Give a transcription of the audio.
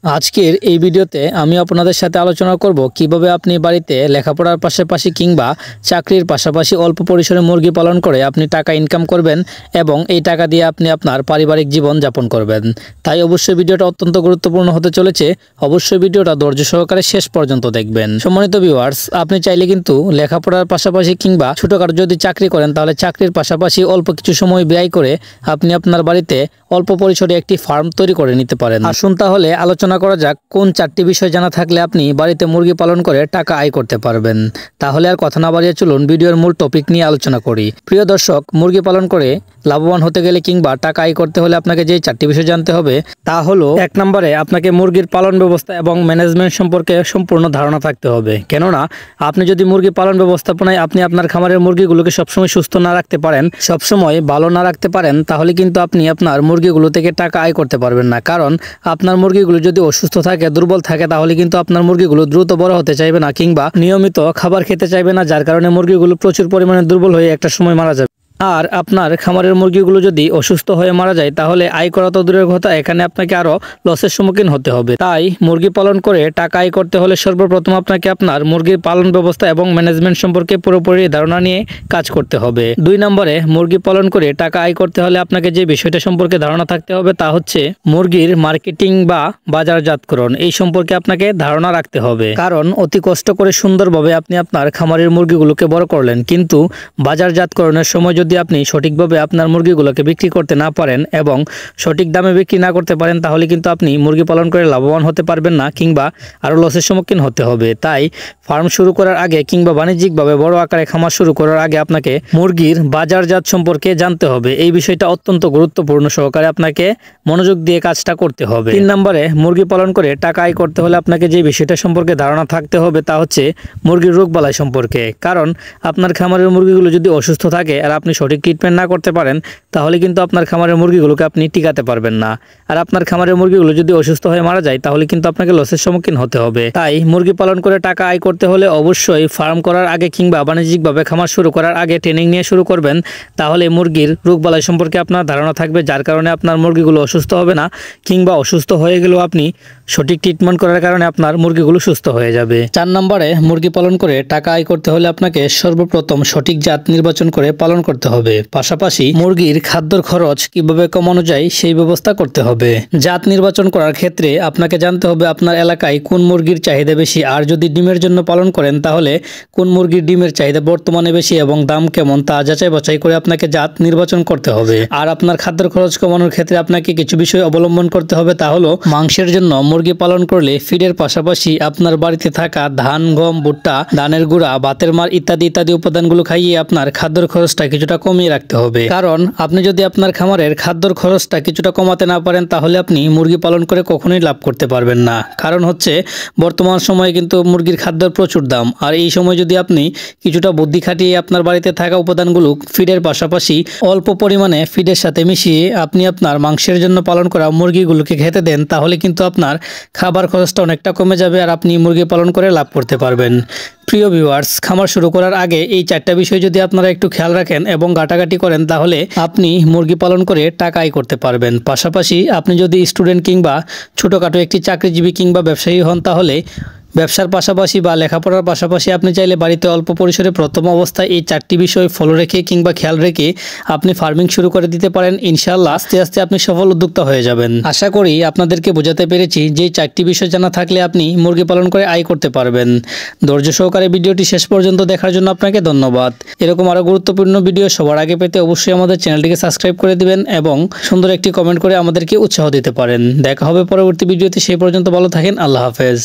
আজকের এই ভিডিওতে আমি আপনাদের সাথে আলোচনা করব কিভাবে আপনি বাড়িতে লেখাপড়ার পাশাপাশি কিংবা চাকরির পাশাপাশি অল্প পরিসরে মুরগি পালন করে আপনি টাকা ইনকাম করবেন এবং এই টাকা দিয়ে আপনি আপনার পারিবারিক জীবন যাপন করবেন। তাই অবশ্যই ভিডিওটা অত্যন্ত গুরুত্বপূর্ণ হতে চলেছে। অবশ্যই ভিডিওটা ধৈর্য সহকারে শেষ পর্যন্ত দেখবেন। সম্মানিত ভিউয়ার্স, আপনি চাইলে কিন্তু লেখাপড়ার পাশাপাশি কিংবা ছোটখাটো যদি চাকরি করেন তাহলে চাকরির পাশাপাশি অল্প কিছু সময় ব্যয় করে আপনি আপনার বাড়িতে অল্প পরিসরে একটি ফার্ম তৈরি করে নিতে পারেন। আসুন তাহলে আলোচনা করা যাক কোন চারটি বিষয় জানা থাকলে আপনি বাড়িতে মুরগি পালন করে টাকা আয় করতে পারবেন। তাহলে আর কথা না বাড়িয়ে চলুন ভিডিওর মূল টপিক নিয়ে আলোচনা করি। প্রিয় দর্শক, মুরগি পালন করে লাভবান হতে গেলে কিংবা টাকা আয় করতে হলে আপনাকে যে চারটি বিষয় জানতে হবে তা হলো, 1 নম্বরে আপনাকে মুরগির পালন ব্যবস্থা এবং ম্যানেজমেন্ট সম্পর্কে সম্পূর্ণ ধারণা থাকতে হবে। কেননা আপনি যদি মুরগি পালন ব্যবস্থাপনায় আপনি আপনার খামারের মুরগিগুলোকে সবসময় সুস্থ না রাখতে পারেন, সবসময় ভালো না রাখতে পারেন, তাহলে কিন্তু আপনি আপনার মুরগিগুলো থেকে টাকা আয় করতে পারবেন না। কারণ আপনার মুরগিগুলো যদি অসুস্থ থাকে, দুর্বল থাকে, তাহলে কিন্তু আপনার মুরগিগুলো দ্রুত বড় হতে চাইবে না কিংবা নিয়মিত খাবার খেতে চাইবে না, যার কারণে মুরগিগুলো প্রচুর পরিমাণে দুর্বল হয়ে একটা সময় মারা যাবে। আর আপনার খামারের মুরগিগুলো যদি অসুস্থ হয়ে মারা যায় তাহলে আয় করা তো দূরের কথা, এখানে আপনাকে আরো লসের সম্মুখীন হতে হবে। তাই মুরগি পালন করে টাকা আয় করতে হলে সর্বপ্রথম আপনাকে আপনার মুরগির পালন ব্যবস্থা এবং ম্যানেজমেন্ট সম্পর্কে পুরোপুরি ধারণা নিয়ে কাজ করতে হবে। 2 নম্বরে মুরগি পালন করে টাকা আয় করতে হলে আপনাকে যে বিষয়টা সম্পর্কে ধারণা থাকতে হবে তা হচ্ছে মুরগির মার্কেটিং বা বাজারজাতকরণ। এই সম্পর্কে আপনাকে ধারণা রাখতে হবে। কারণ অতি কষ্ট করে সুন্দরভাবে আপনি আপনার খামারের মুরগিগুলোকে বড় করলেন, কিন্তু বাজারজাতকরণের সময় যদি আপনি সঠিকভাবে আপনার মুরগিগুলোকে বিক্রি করতে না পারেন এবং সঠিক দামে বিক্রি না করতে পারেন, তাহলে কিন্তু আপনি মুরগি পালন করে লাভবান হতে পারবেন না কিংবা আরও লসের সম্মুখীন হতে হবে। তাই ফার্ম শুরু করার আগে কিংবা বাণিজ্যিকভাবে বড় আকারে খামার শুরু করার আগে আপনাকে মুরগির বাজারজাত সম্পর্কে জানতে হবে। এই বিষয়টা অত্যন্ত গুরুত্বপূর্ণ সহকারে আপনাকে মনোযোগ দিয়ে কাজটা করতে হবে। 3 নম্বরে মুরগি পালন করে টাকা আয় করতে হলে আপনাকে যে বিষয়টা সম্পর্কে ধারণা থাকতে হবে তা হচ্ছে মুরগির রোগবালাই সম্পর্কে। কারণ আপনার খামারের মুরগিগুলো যদি অসুস্থ থাকে আর আপনি সঠিক ট্রিটমেন্ট না করতে পারেন, তাহলে কিন্তু আপনার খামারের মুরগিগুলোকে আপনি টিকাতে পারবেন না। আর আপনার খামারের মুরগিগুলো যদি অসুস্থ হয়ে মারা যায় তাহলে কিন্তু আপনাকে লসের সম্মুখীন হতে হবে। তাই মুরগি পালন করে টাকা আয় করতে হলে অবশ্যই ফার্ম করার আগে কিংবা বাণিজ্যিকভাবে খামার শুরু করার আগে ট্রেনিং নিয়ে শুরু করবেন। তাহলে মুরগির রোগবালাই সম্পর্কে আপনার ধারণা থাকবে, যার কারণে আপনার মুরগিগুলো অসুস্থ হবে না কিংবা অসুস্থ হয়ে গেলেও আপনি সঠিক ট্রিটমেন্ট করার কারণে আপনার মুরগিগুলো সুস্থ হয়ে যাবে। 4 নম্বরে মুরগি পালন করে টাকা আয় করতে হলে আপনাকে সর্বপ্রথম সঠিক জাত নির্বাচন করে পালন করতে হবে। পাশাপাশি মুরগির খাদ্যর খরচ কিভাবে কমানো যায় সেই ব্যবস্থা করতে হবে। জাত নির্বাচন করার ক্ষেত্রে আপনাকে জানতে হবে আপনার এলাকায় কোন মুরগির চাহিদা বেশি, আর যদি ডিমের জন্য পালন করেন তাহলে কোন মুরগির ডিমের চাহিদা বর্তমানে বেশি এবং দাম কেমন তা যাচাই বাছাই করে আপনাকে জাত নির্বাচন করতে হবে। আর আপনার খাদ্যের খরচ কমানোর ক্ষেত্রে আপনাকে কিছু বিষয় অবলম্বন করতে হবে, তা হলো মাংসের জন্য মুরগি পালন করলে ফিডের পাশাপাশি আপনার বাড়িতে থাকা ধান, গম, ভুট্টা, ধানের গুঁড়া, ভাতের মার ইত্যাদি ইত্যাদি উপাদানগুলো খাইয়ে আপনার খাদ্যর খরচটা কিছুটা কমিয়ে রাখতে হবে। কারণ আপনি যদি আপনার খামারের খাদ্যর খরচটা কিছুটা কমাতে না পারেন তাহলে আপনি মুরগি পালন করে কখনোই লাভ করতে পারবেন না। কারণ হচ্ছে বর্তমান সময়ে কিন্তু মুরগির খাদ্যের প্রচুর দাম, আর এই সময় যদি আপনি কিছুটা বুদ্ধি খাটিয়ে আপনার বাড়িতে থাকা উপাদানগুলো ফিডের পাশাপাশি অল্প পরিমাণে ফিডের সাথে মিশিয়ে আপনি আপনার মাংসের জন্য পালন করা মুরগিগুলোকে খেতে দেন, তাহলে কিন্তু আপনার খাবার খরচটা অনেকটা কমে যাবে আর আপনি মুরগি পালন করে লাভ করতে পারবেন। প্রিয় ভিউয়ার্স, খামার শুরু করার আগে এই 4টা বিষয় যদি আপনারা একটু খেয়াল রাখেন এবং ঘাটাঘাটি করেন তাহলে আপনি মুরগি পালন করে টাকা আয় করতে পারবেন। পাশাপাশি আপনি যদি স্টুডেন্ট কিংবা ছোটোখাটো একটি চাকরিজীবী কিংবা ব্যবসায়ী হন, তাহলে ব্যবসার পাশাপাশি বা লেখাপড়ার পাশাপাশি আপনি চাইলে বাড়িতে অল্প পরিসরে প্রথম অবস্থায় এই 4টি বিষয় ফলো রেখে কিংবা খেয়াল রেখে আপনি ফার্মিং শুরু করে দিতে পারেন। ইনশাআল্লাহ আস্তে আস্তে আপনি সফল উদ্যোক্তা হয়ে যাবেন। আশা করি আপনাদেরকে বোঝাতে পেরেছি যে 4টি বিষয় জানা থাকলে আপনি মুরগি পালন করে আয় করতে পারবেন। ধৈর্য সহকারে ভিডিওটি শেষ পর্যন্ত দেখার জন্য আপনাকে ধন্যবাদ। এরকম আরও গুরুত্বপূর্ণ ভিডিও সবার আগে পেতে অবশ্যই আমাদের চ্যানেলটিকে সাবস্ক্রাইব করে দিবেন এবং সুন্দর একটি কমেন্ট করে আমাদেরকে উৎসাহ দিতে পারেন। দেখা হবে পরবর্তী ভিডিওতে, সেই পর্যন্ত ভালো থাকেন। আল্লাহ হাফেজ।